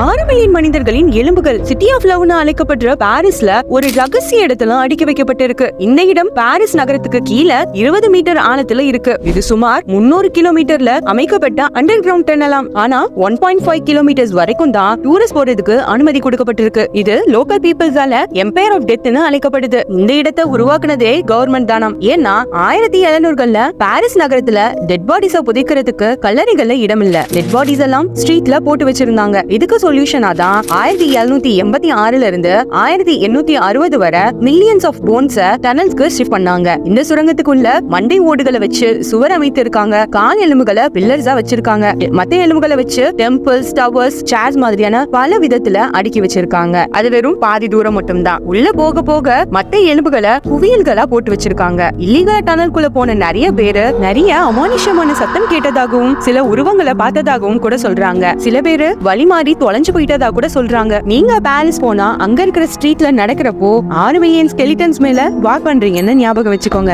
6 million மனிதர்களின் எலும்புகள் city of லவ்னு அழைக்கப்படுற பாரிஸ்ல ஒரு ரகசிய இடத்துல அடுக்கி வைக்கப்பட்டிருக்கு. இந்த இடம் பாரிஸ் நகரத்துக்கு கீழே 20 மீட்டர் ஆழத்துல இருக்கு. இது சுமார் 300 கிலோமீட்டர்ல அமைக்கப்பட்ட அண்டர் கிரவுண்ட் டனலாம். ஆனா 1.5 கிலோமீட்டர்ஸ் வரைக்கும் தான் டூரிஸ்ட் போறதுக்கு அனுமதி கொடுக்கப்பட்டிருக்கு. இது லோக்கல் பீப்புள்ஸால எம்பையர் ஆஃப் டெத்னு அழைக்கப்படுது. இந்த இடத்தை உருவாக்குனதே கவர்மெண்ட் தானாம். ஏன்னா 1700கள்ல பாரிஸ் நகரத்துல டெட் பாடிஸ புதைக்கிறதுக்கு கல்லறைகள்ல இடம் இல்ல. டெட் பாடிஸ் எல்லாம் ஸ்ட்ரீட்ல போட்டு வச்சிருந்தாங்க. இதுக்கு சொல்யூஷனா தான் 1786ல இருந்து 1860 வரை மில்லியன்ஸ் ஆஃப் போன்ஸ் டனல்ஸ்க்கு ஷிஃப்ட் பண்ணாங்க. இந்த சுரங்கத்துக்குள்ள மண்டை ஓடுகளை வச்சு சுவர் அமைத்து இருக்காங்க. கால் எலும்புகளை பில்லர்ஸா வச்சிருக்காங்க. மத்த எலும்புகளை வச்சு டெம்பிள்ஸ், டவர்ஸ், சேர்ஸ் மாதிரியான பல விதத்துல அடுக்கி வச்சிருக்காங்க. அது வெறும் பாதி தூரம் மட்டும் தான். உள்ள போக போக மத்த எலும்புகளை குவியல்களா போட்டு வச்சிருக்காங்க. இல்லீகல் டனல்குள்ள போன நிறைய பேரு நிறைய அமானுஷமான சத்தம் கேட்டதாகவும் சில உருவங்களை பார்த்ததாகவும் கூட சொல்றாங்க. சில பேரு வழி மாறி தொலைஞ்சு போயிட்டதா கூட சொல்றாங்க. நீங்க பாரிஸ் போனா அங்க இருக்கிற ஸ்ட்ரீட்ல நடக்கிறப்போ 6 மில்லியன் ஸ்கெலிட்டன்ஸ் மேல வாக் பண்றீங்கன்னு ஞாபகம் வச்சுக்கோங்க.